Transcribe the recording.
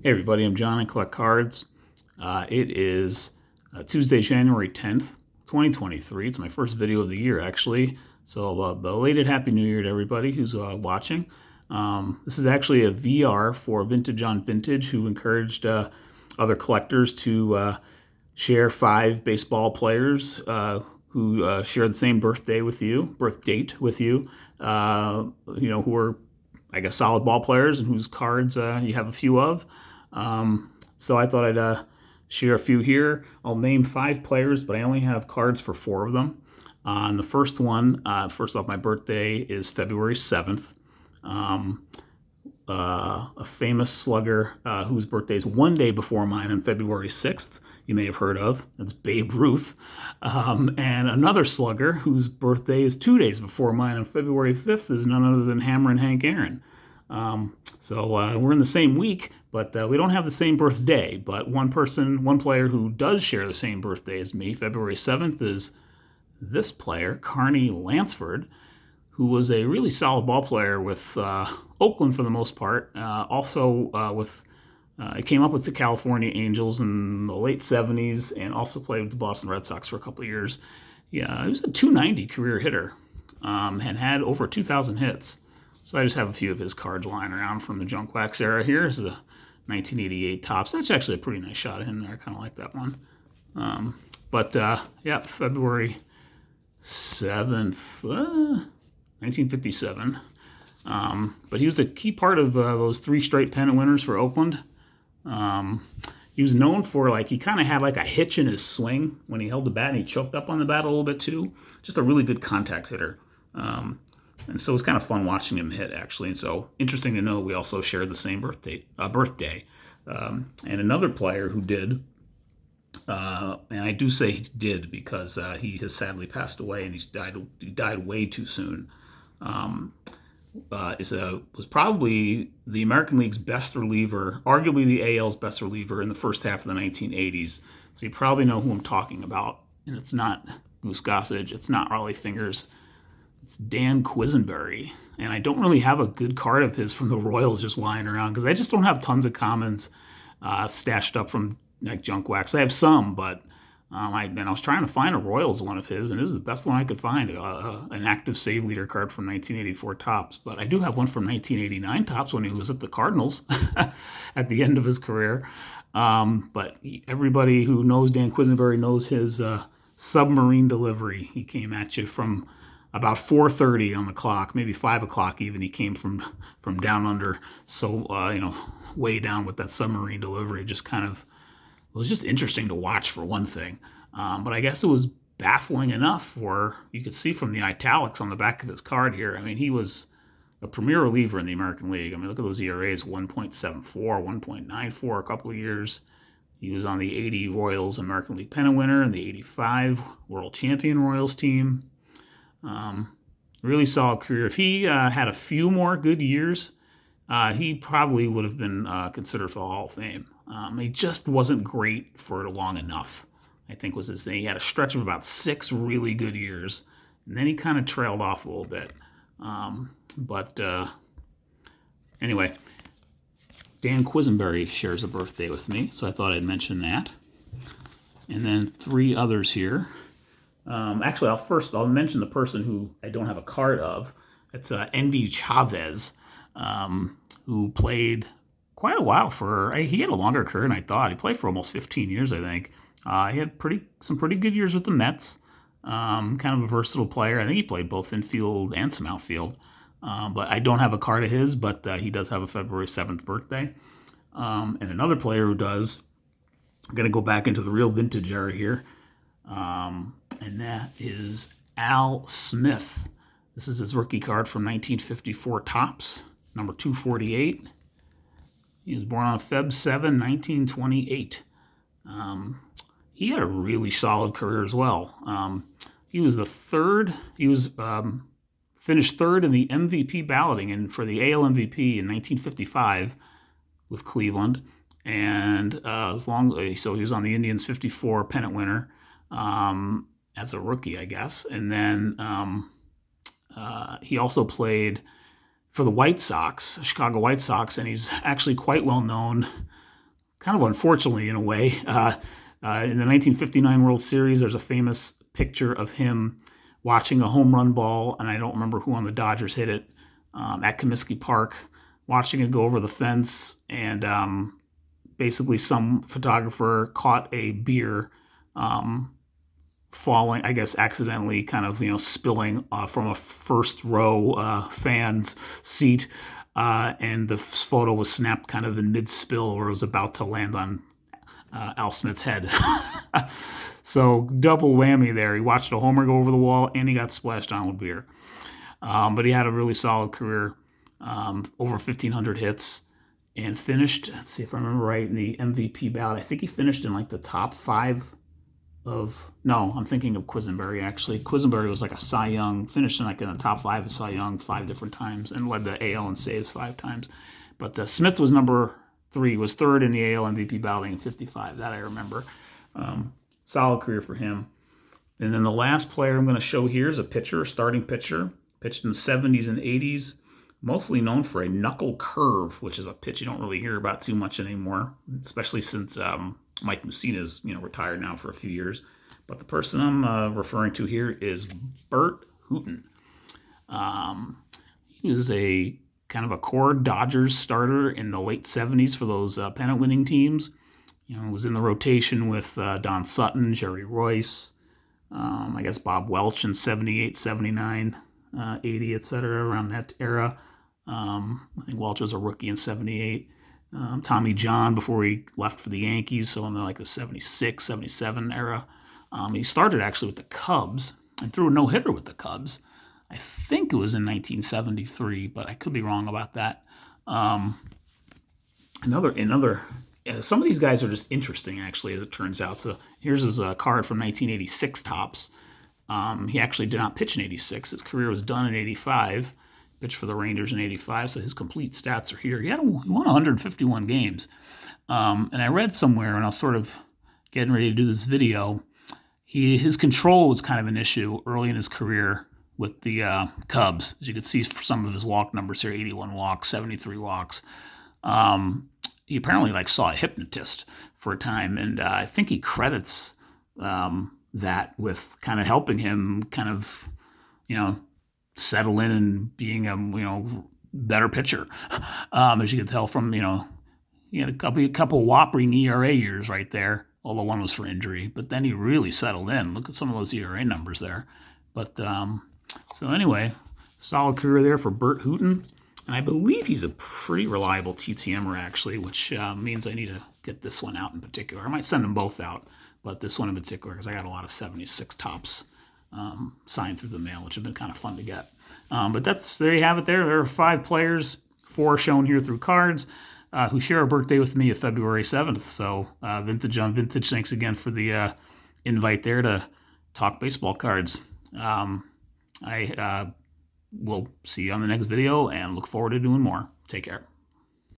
Hey everybody, I'm John. I collect cards. It is Tuesday, January 10th, 2023. It's my first video of the year, actually. So belated Happy New Year to everybody who's watching. This is actually a VR for Vintage on Vintage, who encouraged other collectors to share 5 baseball players who share the same birth date with you, who are, I guess, solid ball players and whose cards you have a few of. So I thought I'd share a few here. I'll name 5 players, but I only have cards for 4 of them. And the first one, first off, my birthday is February 7th. A famous slugger whose birthday is one day before mine on February 6th, you may have heard of. That's Babe Ruth. And another slugger whose birthday is 2 days before mine on February 5th is none other than Hammerin' Hank Aaron. So we're in the same week, but we don't have the same birthday. But one player who does share the same birthday as me, February 7th, is this player, Carney Lansford, who was a really solid ball player with Oakland for the most part. He came up with the California Angels in the late 70s and also played with the Boston Red Sox for a couple of years. Yeah, he was a .290 career hitter and had over 2,000 hits. So I just have a few of his cards lying around from the junk wax era here. This is a 1988 Topps. That's actually a pretty nice shot of him there. I kind of like that one. February 7th, 1957. But he was a key part of those 3 straight pennant winners for Oakland. He was known for, he kind of had like a hitch in his swing when he held the bat, and he choked up on the bat a little bit too. Just a really good contact hitter. And so it was kind of fun watching him hit, actually. And so interesting to know we also shared the same birthday. And another player who did, and I do say he did because he has sadly passed away and he died way too soon, was probably the American League's best reliever, arguably the AL's best reliever in the first half of the 1980s. So you probably know who I'm talking about. And it's not Goose Gossage. It's not Raleigh Fingers. It's Dan Quisenberry. And I don't really have a good card of his from the Royals just lying around because I just don't have tons of commons stashed up from junk wax. I have some, but I was trying to find a Royals one of his, and this is the best one I could find, an active save leader card from 1984 Topps. But I do have one from 1989 Topps when he was at the Cardinals at the end of his career. Everybody who knows Dan Quisenberry knows his submarine delivery. He came at you from about 4:30 on the clock, maybe 5 o'clock even. He came from down under, way down with that submarine delivery. It was just interesting to watch for one thing. But I guess it was baffling enough where you could see from the italics on the back of his card here. I mean, he was a premier reliever in the American League. I mean, look at those ERAs, 1.74, 1.94 a couple of years. He was on the 80 Royals American League pennant winner and the 85 World Champion Royals team. Really solid career. If he had a few more good years, he probably would have been considered for the Hall of Fame. He just wasn't great for long enough, I think was his thing. He had a stretch of about 6 really good years, and then he kind of trailed off a little bit. Anyway, Dan Quisenberry shares a birthday with me, so I thought I'd mention that. And then 3 others here. Actually, I'll mention the person who I don't have a card of. It's Endy Chavez, who played quite a while he had a longer career than I thought. He played for almost 15 years, I think. He had some pretty good years with the Mets. Kind of a versatile player. I think he played both infield and some outfield. But I don't have a card of his, but he does have a February 7th birthday. And another player who does, I'm going to go back into the real vintage era here. And that is Al Smith. This is his rookie card from 1954 Topps, number 248. He was born on Feb 7, 1928. He had a really solid career as well. He was finished third in the MVP balloting and for the AL MVP in 1955 with Cleveland. And so he was on the Indians' 54 pennant winner as a rookie, I guess. And then he also played for the White Sox, Chicago White Sox, and he's actually quite well known kind of unfortunately in a way. In the 1959 World Series, there's a famous picture of him watching a home run ball, and I don't remember who on the Dodgers hit it, at Comiskey Park, watching it go over the fence, and basically some photographer caught a beer falling, I guess accidentally, kind of, spilling from a first row fan's seat, and the photo was snapped kind of in mid-spill, or it was about to land on Al Smith's head. So double whammy there. He watched a homer go over the wall, and he got splashed on with beer. But he had a really solid career, over 1,500 hits, and finished, let's see if I remember right, in the MVP ballot. I think he finished in like the top 5 of, no, I'm thinking of Quisenberry actually. Quisenberry was like a Cy Young, finished in the top 5 of Cy Young 5 different times, and led the AL in saves 5 times. But Smith was number 3, was 3rd in the AL MVP balloting in 55. That I remember. Solid career for him. And then the last player I'm going to show here is a pitcher, starting pitcher, pitched in the 70s and 80s, mostly known for a knuckle curve, which is a pitch you don't really hear about too much anymore, especially since Mike Mussina's retired now for a few years. But the person I'm referring to here is Bert Hooten. He was a kind of a core Dodgers starter in the late 70s for those pennant-winning teams. Was in the rotation with Don Sutton, Jerry Royce, I guess Bob Welch in 78, 79, 80, etc., around that era. I think Welch was a rookie in 78. Tommy John before he left for the Yankees, so in the 76, 77 era. He started actually with the Cubs and threw a no-hitter with the Cubs. I think it was in 1973, but I could be wrong about that. Some of these guys are just interesting, actually, as it turns out. So here's his card from 1986 Topps. He actually did not pitch in 86. His career was done in 85. Pitched for the Rangers in 85, so his complete stats are here. He won 151 games. And I read somewhere, and I was sort of getting ready to do this video, his control was kind of an issue early in his career with the Cubs. As you can see for some of his walk numbers here, 81 walks, 73 walks. He apparently saw a hypnotist for a time, and I think he credits that with kind of helping him kind of, settle in and being a better pitcher. As you can tell from he had a couple whopping ERA years right there, although one was for injury. But then he really settled in. Look at some of those ERA numbers there. But so anyway, solid career there for Bert Hooten. And I believe he's a pretty reliable TTMer, actually, which means I need to get this one out in particular. I might send them both out, but this one in particular, because I got a lot of 76 Topps signed through the mail, which have been kind of fun to get. But there you have it there. There are 5 players, 4 shown here through cards, who share a birthday with me of February 7th. So Vintage on Vintage, thanks again for the invite there to talk baseball cards. We'll see you on the next video and look forward to doing more. Take care.